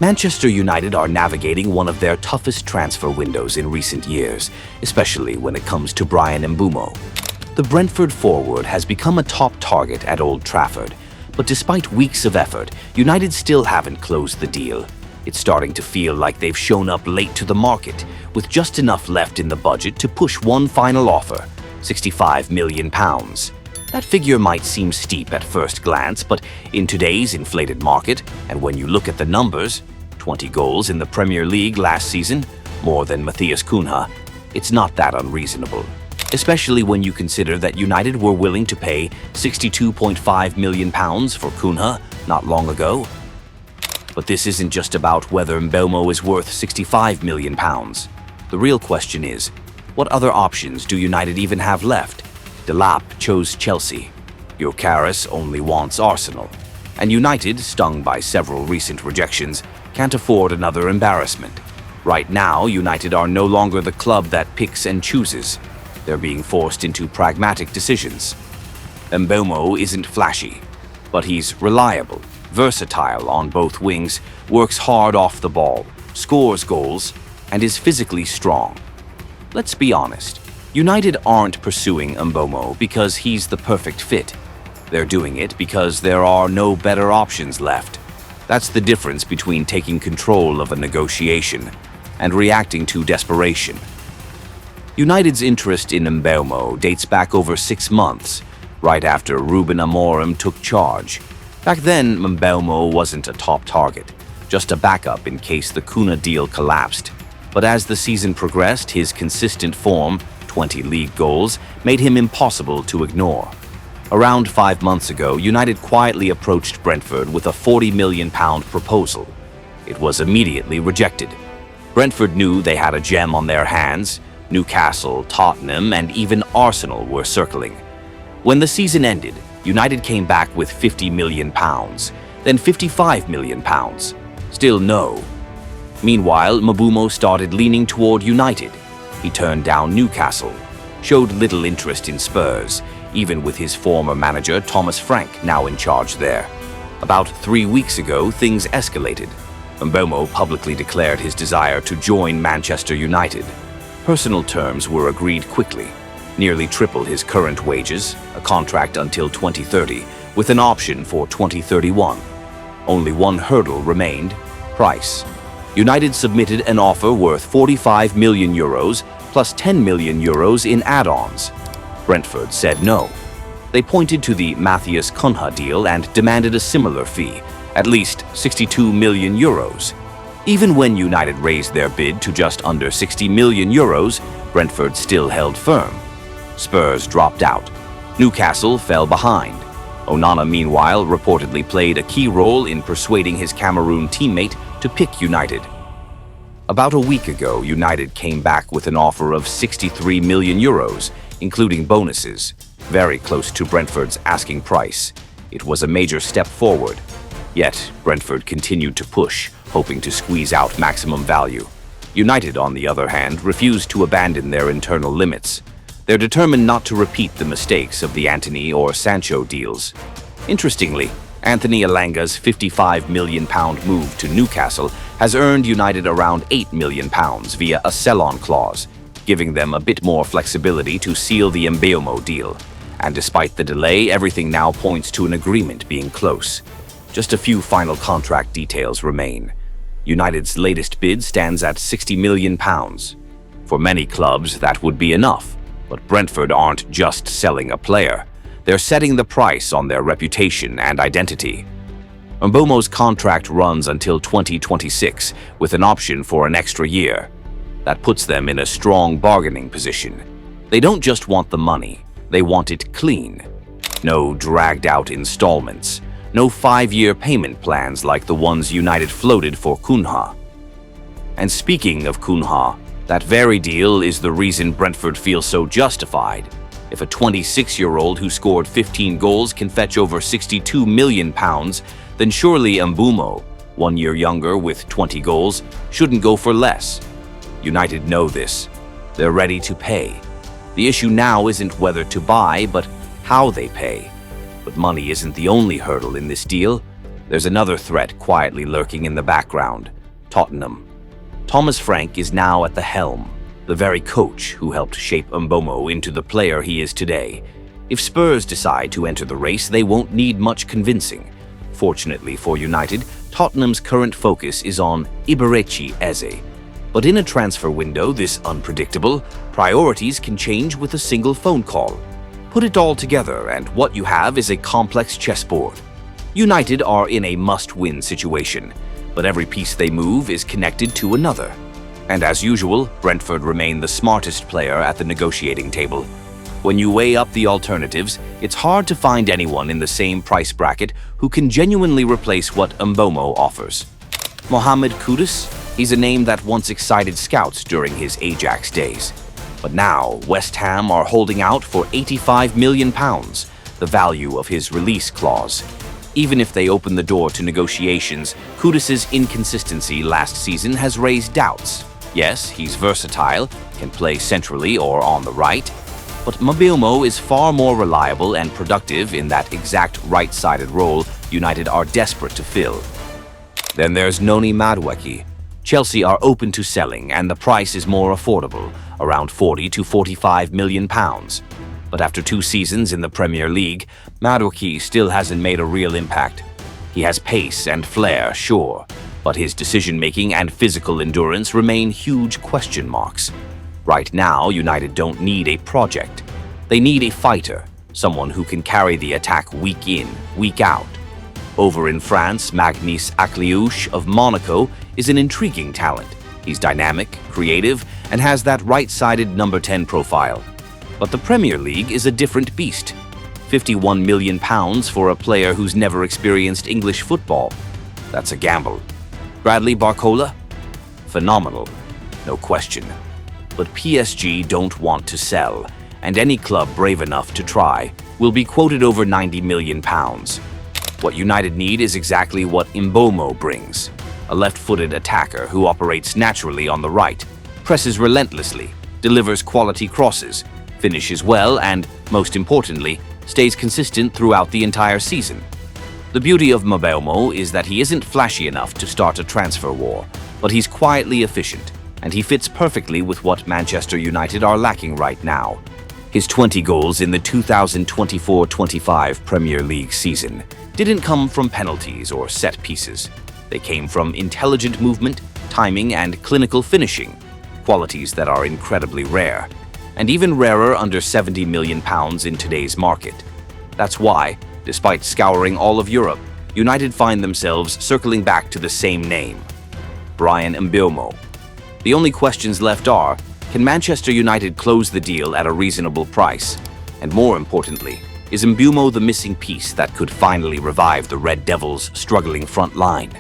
Manchester United are navigating one of their toughest transfer windows in recent years, especially when it comes to Bryan Mbeumo. The Brentford forward has become a top target at Old Trafford, but despite weeks of effort, United still haven't closed the deal. It's starting to feel like they've shown up late to the market, with just enough left in the budget to push one final offer, £65 million. That figure might seem steep at first glance, but in today's inflated market, and when you look at the numbers, 20 goals in the Premier League last season, more than Matthias Cunha, it's not that unreasonable. Especially when you consider that United were willing to pay £62.5 million for Cunha not long ago. But this isn't just about whether Mbeumo is worth £65 million. The real question is, what other options do United even have left? Delap chose Chelsea. Gyökeres only wants Arsenal. And United, stung by several recent rejections, can't afford another embarrassment. Right now, United are no longer the club that picks and chooses. They're being forced into pragmatic decisions. Mbeumo isn't flashy, but he's reliable, versatile on both wings, works hard off the ball, scores goals, and is physically strong. Let's be honest, United aren't pursuing Mbeumo because he's the perfect fit. They're doing it because there are no better options left. That's the difference between taking control of a negotiation and reacting to desperation. United's interest in Mbeumo dates back over 6 months, right after Ruben Amorim took charge. Back then, Mbeumo wasn't a top target, just a backup in case the Cunha deal collapsed. But as the season progressed, his consistent form, 20 league goals, made him impossible to ignore. Around 5 months ago, United quietly approached Brentford with a £40 million proposal. It was immediately rejected. Brentford knew they had a gem on their hands. Newcastle, Tottenham, and even Arsenal were circling. When the season ended, United came back with £50 million, then £55 million. Still no. Meanwhile, Mbeumo started leaning toward United. He turned down Newcastle, showed little interest in Spurs, even with his former manager Thomas Frank now in charge there. About 3 weeks ago, things escalated. Mbeumo publicly declared his desire to join Manchester United. Personal terms were agreed quickly, nearly triple his current wages, a contract until 2030, with an option for 2031. Only one hurdle remained: price. United submitted an offer worth €45 million plus €10 million in add-ons. Brentford said no. They pointed to the Matthias Cunha deal and demanded a similar fee, at least €62 million. Even when United raised their bid to just under €60 million, Brentford still held firm. Spurs dropped out. Newcastle fell behind. Onana, meanwhile, reportedly played a key role in persuading his Cameroon teammate to pick United. About a week ago, United came back with an offer of €63 million, including bonuses, very close to Brentford's asking price. It was a major step forward. Yet, Brentford continued to push, hoping to squeeze out maximum value. United, on the other hand, refused to abandon their internal limits. They're determined not to repeat the mistakes of the Antony or Sancho deals. Interestingly, Anthony Elanga's £55 million move to Newcastle has earned United around £8 million via a sell-on clause, giving them a bit more flexibility to seal the Mbeumo deal. And despite the delay, everything now points to an agreement being close. Just a few final contract details remain. United's latest bid stands at £60 million. For many clubs, that would be enough. But Brentford aren't just selling a player. They're setting the price on their reputation and identity. Mbeumo's contract runs until 2026, with an option for an extra year. That puts them in a strong bargaining position. They don't just want the money, they want it clean. No dragged-out installments. No 5-year payment plans like the ones United floated for Cunha. And speaking of Cunha, that very deal is the reason Brentford feels so justified. If a 26-year-old who scored 15 goals can fetch over £62 million, then surely Mbeumo, 1 year younger with 20 goals, shouldn't go for less. United know this. They're ready to pay. The issue now isn't whether to buy, but how they pay. But money isn't the only hurdle in this deal. There's another threat quietly lurking in the background: Tottenham. Thomas Frank is now at the helm, the very coach who helped shape Mbeumo into the player he is today. If Spurs decide to enter the race, they won't need much convincing. Fortunately for United, Tottenham's current focus is on Eberechi Eze. But in a transfer window this unpredictable, priorities can change with a single phone call. Put it all together, and what you have is a complex chessboard. United are in a must-win situation, but every piece they move is connected to another. And as usual, Brentford remain the smartest player at the negotiating table. When you weigh up the alternatives, it's hard to find anyone in the same price bracket who can genuinely replace what Mbeumo offers. Mohamed Kudus? He's a name that once excited scouts during his Ajax days. But now, West Ham are holding out for £85 million, the value of his release clause. Even if they open the door to negotiations, Kudus's inconsistency last season has raised doubts. Yes, he's versatile, can play centrally or on the right, but Mbeumo is far more reliable and productive in that exact right-sided role United are desperate to fill. Then there's Noni Madueke. Chelsea are open to selling, and the price is more affordable, around £40 to £45 million. But after 2 seasons in the Premier League, Madueke still hasn't made a real impact. He has pace and flair, sure, but his decision-making and physical endurance remain huge question marks. Right now, United don't need a project. They need a fighter, someone who can carry the attack week in, week out. Over in France, Magnus Akliouche of Monaco is an intriguing talent. He's dynamic, creative, and has that right-sided number 10 profile. But the Premier League is a different beast. £51 million for a player who's never experienced English football. That's a gamble. Bradley Barcola? Phenomenal, no question. But PSG don't want to sell, and any club brave enough to try will be quoted over £90 million. What United need is exactly what Mbeumo brings: a left-footed attacker who operates naturally on the right, presses relentlessly, delivers quality crosses, finishes well, and, most importantly, stays consistent throughout the entire season. The beauty of Mbeumo is that he isn't flashy enough to start a transfer war, but he's quietly efficient, and he fits perfectly with what Manchester United are lacking right now. His 20 goals in the 2024-25 Premier League season didn't come from penalties or set pieces. They came from intelligent movement, timing, and clinical finishing, qualities that are incredibly rare, and even rarer under £70 million in today's market. That's why, despite scouring all of Europe, United find themselves circling back to the same name: Bryan Mbeumo. The only questions left are, can Manchester United close the deal at a reasonable price? And more importantly, is Mbeumo the missing piece that could finally revive the Red Devils' struggling front line?